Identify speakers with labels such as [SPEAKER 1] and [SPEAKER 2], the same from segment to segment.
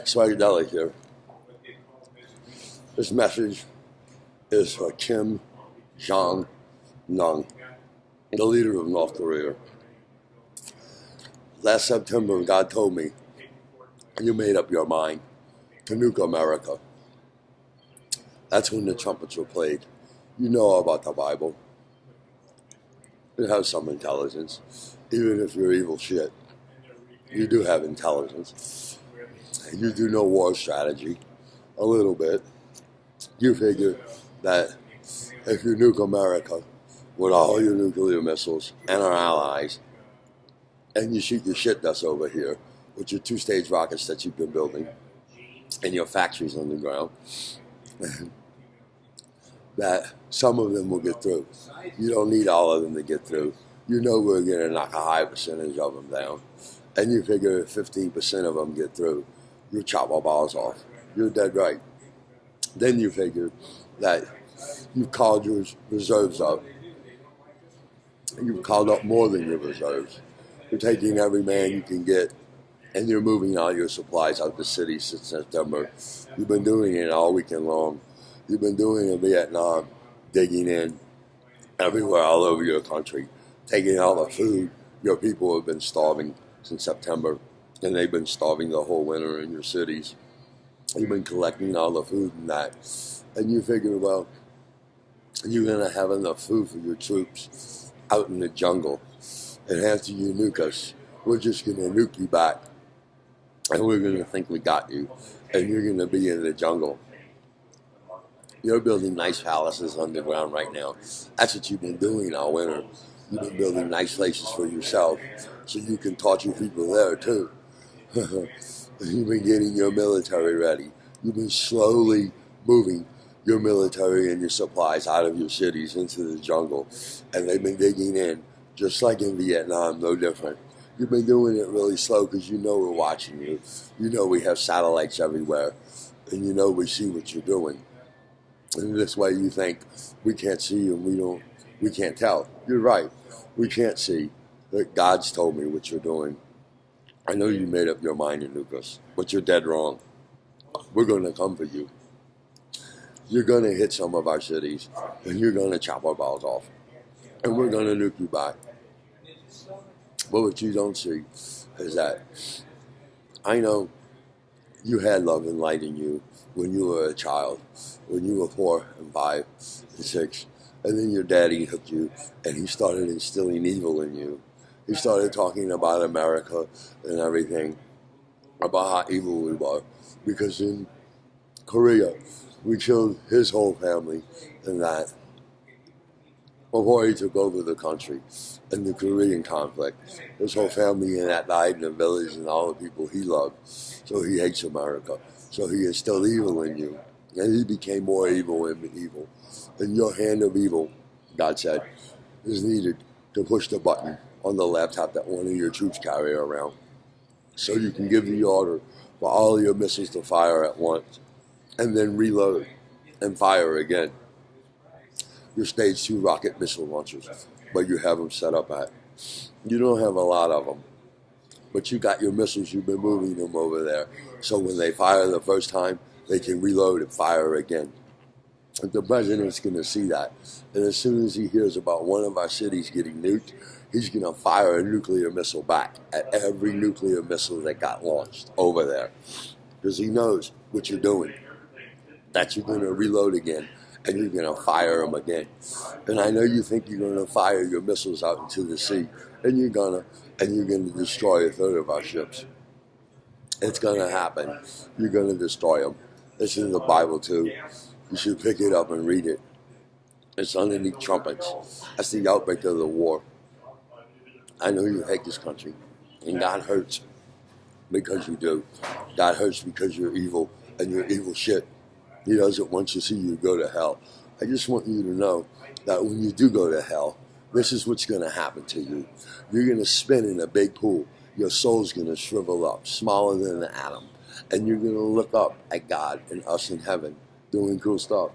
[SPEAKER 1] Swagdelic here. This message is for Kim Jong-un, the leader of North Korea. Last September, God told me, you made up your mind to nuke America. That's when the trumpets were played. You know about the Bible. You have some intelligence. Even if you're evil shit, you do have intelligence. You do know war strategy a little bit. You figure that if you nuke America with all your nuclear missiles and our allies, and you shoot your shit dust over here with your two-stage rockets that you've been building and your factories underground, that some of them will get through. You don't need all of them to get through. You know we're going to knock a high percentage of them down. And you figure if 15% of them get through, you chop our balls off. You're dead right. Then you figure that you've called your reserves up. You've called up more than your reserves. You're taking every man you can get, and you're moving all your supplies out of the city since September. You've been doing it all weekend long. You've been doing it in Vietnam, digging in everywhere all over your country, taking all the food. Your people have been starving since September, and they've been starving the whole winter in your cities. You've been collecting all the food and that. And you figure, well, you're going to have enough food for your troops out in the jungle. And after you nuke us, we're just going to nuke you back. And we're going to think we got you. And you're going to be in the jungle. You're building nice palaces underground right now. That's what you've been doing all winter. You've been building nice places for yourself so you can torture people there too. You've been getting your military ready. You've been slowly moving your military and your supplies out of your cities into the jungle. And they've been digging in, just like in Vietnam, no different. You've been doing it really slow because you know we're watching you. You know we have satellites everywhere. And you know we see what you're doing. And this way you think we can't see and we can't tell. You're right. We can't see. But God's told me what you're doing. I know you made up your mind to nuke us, but you're dead wrong. We're going to come for you. You're going to hit some of our cities, and you're going to chop our balls off. And we're going to nuke you back. But what you don't see is that I know you had love and light in you when you were a child, when you were 4 and 5 and 6. And then your daddy hooked you, and he started instilling evil in you. He started talking about America and everything, about how evil we were. Because in Korea, we killed his whole family and that before he took over the country in the Korean conflict. His whole family and that died in the village and all the people he loved. So he hates America. So he instilled evil in you. And he became more evil and evil. And your hand of evil, God said, is needed to push the button on the laptop that one of your troops carry around. So you can give the order for all your missiles to fire at once and then reload and fire again. Your stage 2 rocket missile launchers, but you have them set up at. You don't have a lot of them, but you got your missiles, you've been moving them over there. So when they fire the first time, they can reload and fire again. And the president's going to see that. And as soon as he hears about one of our cities getting nuked, he's going to fire a nuclear missile back at every nuclear missile that got launched over there. Because he knows what you're doing. That you're going to reload again, and you're going to fire them again. And I know you think you're going to fire your missiles out into the sea, and you're going to destroy a third of our ships. It's going to happen. You're going to destroy them. It's in the Bible too. You should pick it up and read it. It's underneath trumpets. That's the outbreak of the war. I know you hate this country, and God hurts because you do. God hurts because you're evil, and you're evil shit. He doesn't want to see you go to hell. I just want you to know that when you do go to hell, this is what's going to happen to you. You're going to spin in a big pool. Your soul's going to shrivel up, smaller than an atom. And you're going to look up at God and us in heaven doing cool stuff.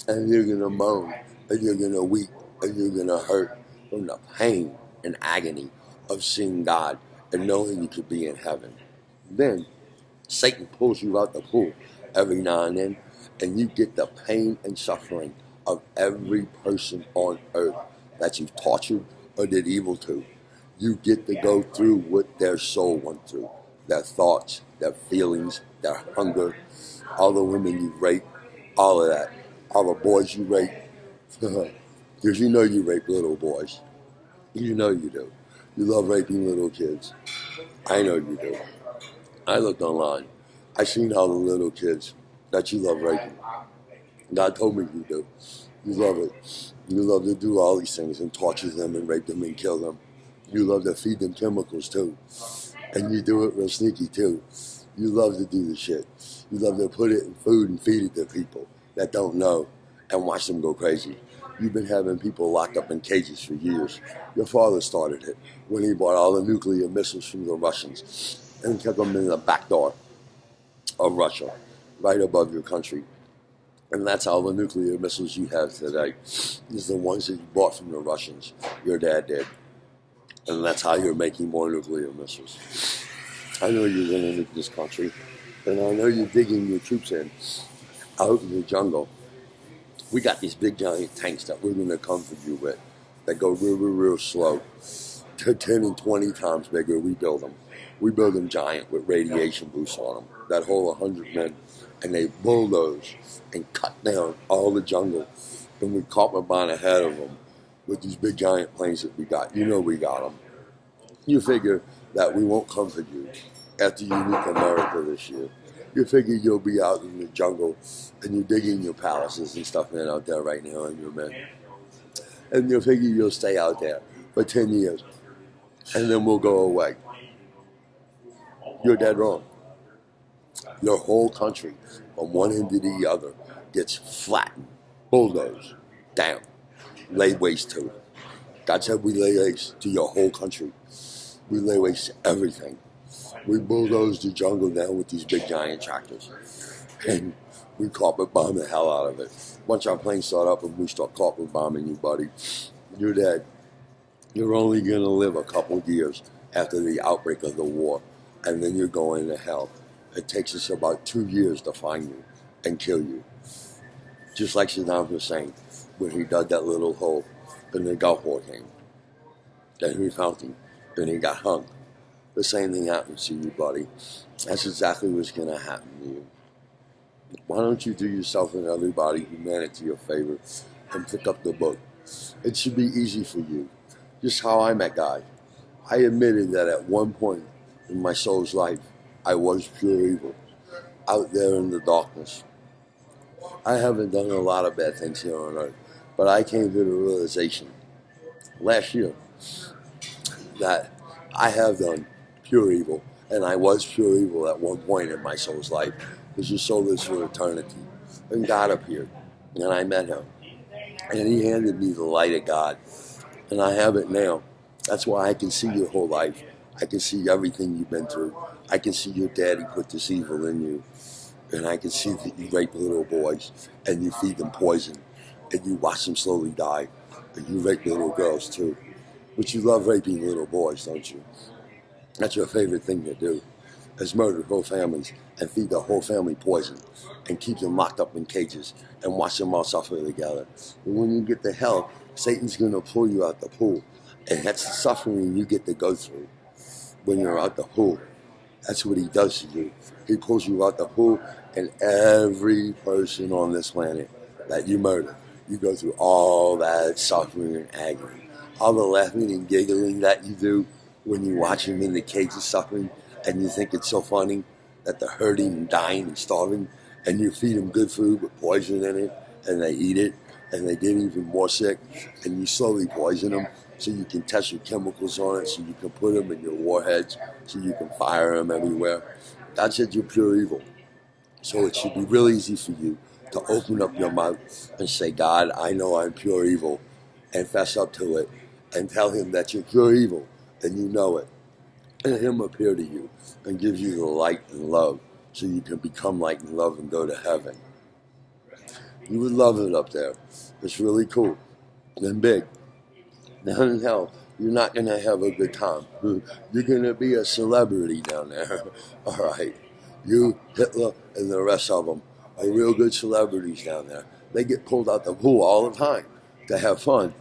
[SPEAKER 1] And you're going to moan, and you're going to weep, and you're going to hurt from the pain and agony of seeing God and knowing you could be in heaven. Then Satan pulls you out the pool every now and then, and you get the pain and suffering of every person on earth that you've tortured or did evil to. You get to go through what their soul went through, their thoughts, their feelings, their hunger, all the women you rape, all of that, all the boys you rape, because you know you rape little boys. You know you do. You love raping little kids. I know you do. I looked online. I seen all the little kids that you love raping. God told me you do. You love it. You love to do all these things and torture them and rape them and kill them. You love to feed them chemicals too. And you do it real sneaky too. You love to do the shit. You love to put it in food and feed it to people that don't know and watch them go crazy. You've been having people locked up in cages for years. Your father started it when he bought all the nuclear missiles from the Russians and kept them in the back door of Russia, right above your country. And that's all the nuclear missiles you have today is the ones that you bought from the Russians. Your dad did. And that's how you're making more nuclear missiles. I know you're going to nuke this country, and I know you're digging your troops in out in the jungle. We got these big giant tanks that we're going to come for you with that go real slow. 10 and 20 times bigger, we build them. We build them giant with radiation boosts on them that hold 100 men, and they bulldoze and cut down all the jungle, and we copper bomb ahead of them with these big giant planes that we got. You know we got them. You figure that we won't come for you after you nuke America this year. You figure you'll be out in the jungle and you're digging your palaces and stuff in out there right now and your men. And you figure you'll stay out there for 10 years and then we'll go away. You're dead wrong. Your whole country, from one end to the other, gets flattened, bulldozed, down, laid waste to it. God said we lay waste to your whole country. We lay waste to everything. We bulldoze the jungle down with these big giant tractors. And we carpet bomb the hell out of it. Once our planes start up and we start carpet bombing you, buddy, you're dead. You're only going to live a couple years after the outbreak of the war. And then you're going to hell. It takes us about 2 years to find you and kill you. Just like Saddam Hussein, when he dug that little hole in the Gulf War came. Then we found him, and he got hung. The same thing happens to you, buddy. That's exactly what's going to happen to you. Why don't you do yourself and everybody humanity a favor and pick up the book? It should be easy for you. Just how I met God. I admitted that at one point in my soul's life, I was pure evil, out there in the darkness. I haven't done a lot of bad things here on earth, but I came to the realization last year that I have done pure evil, and I was pure evil at one point in my soul's life, because your soul is for eternity. And God appeared, and I met him, and he handed me the light of God, and I have it now. That's why I can see your whole life. I can see everything you've been through. I can see your daddy put this evil in you, and I can see that you rape little boys, and you feed them poison, and you watch them slowly die, and you rape little girls too. But you love raping little boys, don't you? That's your favorite thing to do, is murder whole families and feed the whole family poison and keep them locked up in cages and watch them all suffer together. And when you get to hell, Satan's going to pull you out the pool, and that's the suffering you get to go through when you're out the pool. That's what he does to you. He pulls you out the pool, and every person on this planet that you murder, you go through all that suffering and agony. All the laughing and giggling that you do when you watch him in the cages suffering, and you think it's so funny that they're hurting and dying and starving, and you feed them good food with poison in it, and they eat it, and they get even more sick, and you slowly poison them so you can test your chemicals on it, so you can put them in your warheads, so you can fire them everywhere. God said you're pure evil. So it should be real easy for you to open up your mouth and say, God, I know I'm pure evil, and fess up to it, and tell him that you're pure evil, and you know it. And him appear to you and give you the light and love so you can become light and love and go to heaven. You would love it up there. It's really cool and big. Down in hell, you're not going to have a good time. You're going to be a celebrity down there. All right. You, Hitler, and the rest of them are real good celebrities down there. They get pulled out the pool all the time to have fun.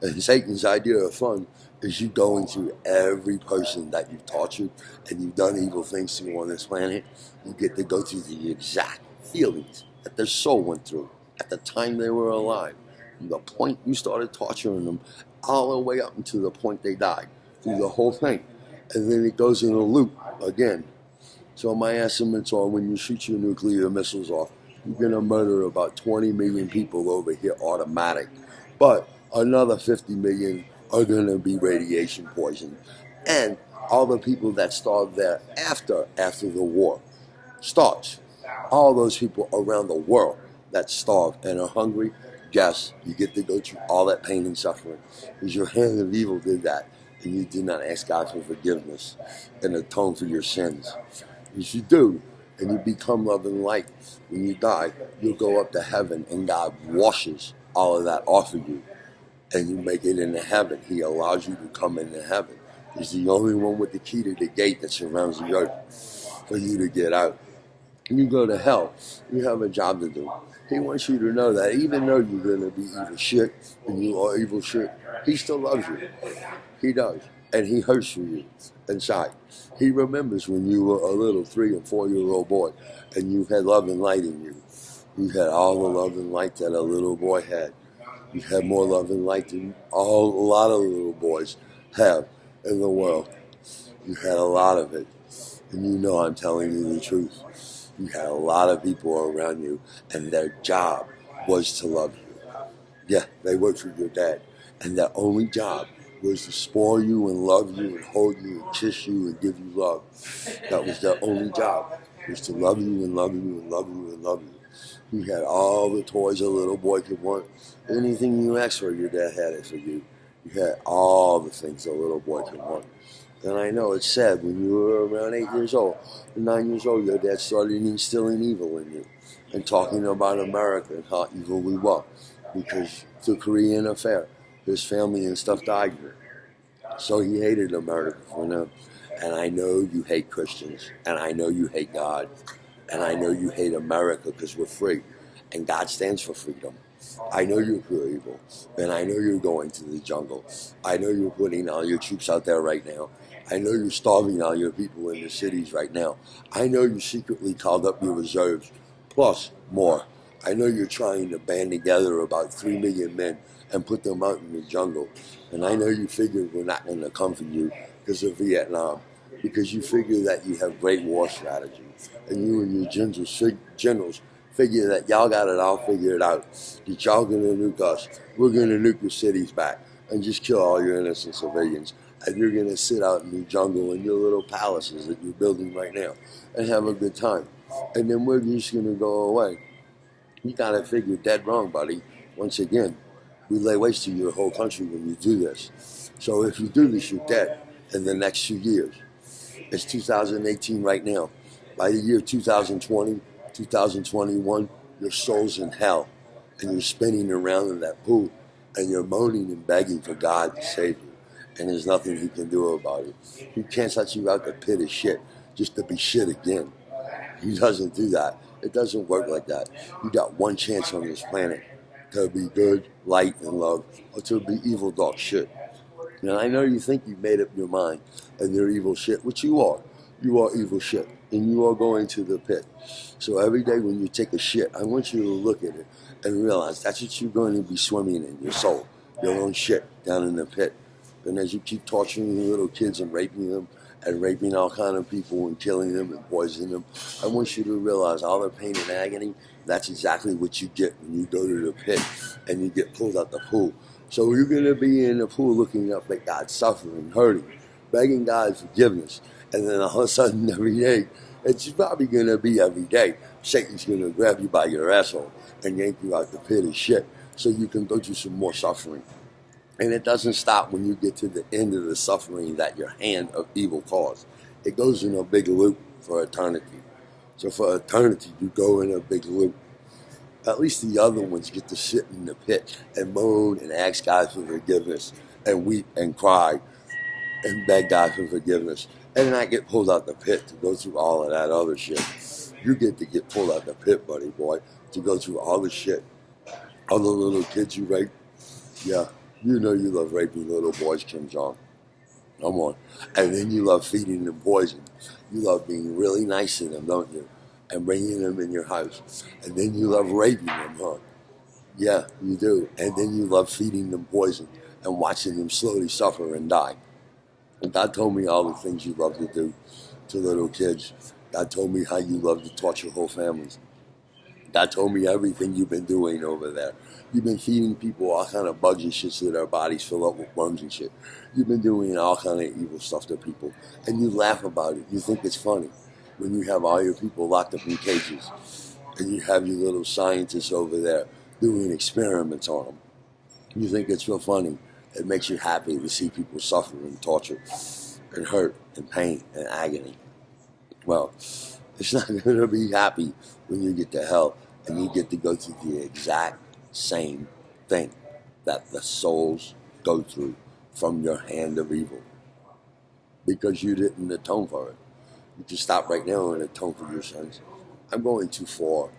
[SPEAKER 1] And Satan's idea of fun is you going through every person that you've tortured and you've done evil things to on this planet. You get to go through the exact feelings that their soul went through at the time they were alive. From the point you started torturing them all the way up until the point they died. Through the whole thing. And then it goes in a loop again. So my estimates are when you shoot your nuclear missiles off, you're going to murder about 20 million people over here automatic. But another 50 million are going to be radiation poisoned. And all the people that starved there after the war starts. All those people around the world that starve and are hungry, yes, you get to go through all that pain and suffering. Because your hand of evil did that. And you did not ask God for forgiveness and atone for your sins. If you do, and you become love and light, when you die, you'll go up to heaven, and God washes all of that off of you, and you make it into heaven. He allows you to come into heaven. He's the only one with the key to the gate that surrounds the earth for you to get out. When you go to hell, you have a job to do. He wants you to know that even though you're going to be evil shit, and you are evil shit, He still loves you. He does. And He hurts for you inside. He remembers when you were a little 3 and 4-year-old boy and you had love and light in you. You had all the love and light that a little boy had. You had more love and light than a lot of little boys have in the world. You had a lot of it. And you know I'm telling you the truth. You had a lot of people around you and their job was to love you. Yeah, they worked for your dad. And their only job was to spoil you and love you and hold you and kiss you and give you love. That was their only job, was to love you and love you and love you and love you. You had all the toys a little boy could want. Anything you asked for, your dad had it for you. You had all the things a little boy could want. And I know it's sad when you were around 8 years old, 9 years old, your dad started instilling evil in you and talking about America and how evil we were because the Korean affair. His family and stuff died here. So he hated America for them. And I know you hate Christians. And I know you hate God. And I know you hate America because we're free. And God stands for freedom. I know you're pure evil. And I know you're going to the jungle. I know you're putting all your troops out there right now. I know you're starving all your people in the cities right now. I know you secretly called up your reserves, plus more. I know you're trying to band together about 3 million men and put them out in the jungle. And I know you figured we're not going to come for you because of Vietnam, because you figure that you have great war strategy. And you and your generals figure that y'all got it all figured out, that y'all going to nuke us. We're going to nuke your cities back and just kill all your innocent civilians. And you're going to sit out in the jungle in your little palaces that you're building right now and have a good time. And then we're just going to go away. You got to figure dead wrong, buddy. Once again, we lay waste to your whole country when you do this. So if you do this, you're dead in the next few years. It's 2018 right now. By the year 2020, 2021, your soul's in hell. And you're spinning around in that pool. And you're moaning and begging for God to save you. And there's nothing He can do about it. He can't let you out the pit of shit just to be shit again. He doesn't do that. It doesn't work like that. You got one chance on this planet to be good, light, and love, or to be evil, dark shit. And I know you think you've made up your mind and you're evil shit, which you are. You are evil shit, and you are going to the pit. So every day when you take a shit, I want you to look at it and realize that's what you're going to be swimming in, your soul, your own shit down in the pit. And as you keep torturing little kids and raping them, and raping all kind of people and killing them and poisoning them, I want you to realize all the pain and agony, that's exactly what you get when you go to the pit and you get pulled out the pool. So you're going to be in the pool looking up at God, suffering, hurting, begging God forgiveness. And then all of a sudden every day, it's probably going to be every day, Satan's going to grab you by your asshole and yank you out the pit of shit so you can go through some more suffering. And it doesn't stop when you get to the end of the suffering that your hand of evil caused. It goes in a big loop for eternity. So for eternity, you go in a big loop. At least the other ones get to sit in the pit and moan and ask God for forgiveness and weep and cry and beg God for forgiveness and not get pulled out the pit to go through all of that other shit. You get to get pulled out the pit, buddy boy, to go through all the shit. All the little kids you rape. Yeah, you know you love raping little boys, Kim Jong. Come on. And then you love feeding them poison. You love being really nice to them, don't you? And bringing them in your house. And then you love raping them, huh? Yeah, you do. And then you love feeding them poison and watching them slowly suffer and die. And God told me all the things you love to do to little kids. God told me how you love to torture whole families. God told me everything you've been doing over there. You've been feeding people all kind of bugs and shit so their bodies fill up with worms and shit. You've been doing all kind of evil stuff to people. And you laugh about it. You think it's funny when you have all your people locked up in cages. And you have your little scientists over there doing experiments on them. You think it's real funny. It makes you happy to see people suffer and torture and hurt and pain and agony. Well, it's not going to be happy when you get to hell and you get to go through the exact same thing that the souls go through from your hand of evil because you didn't atone for it. You can stop right now and atone for your sins. I'm going too far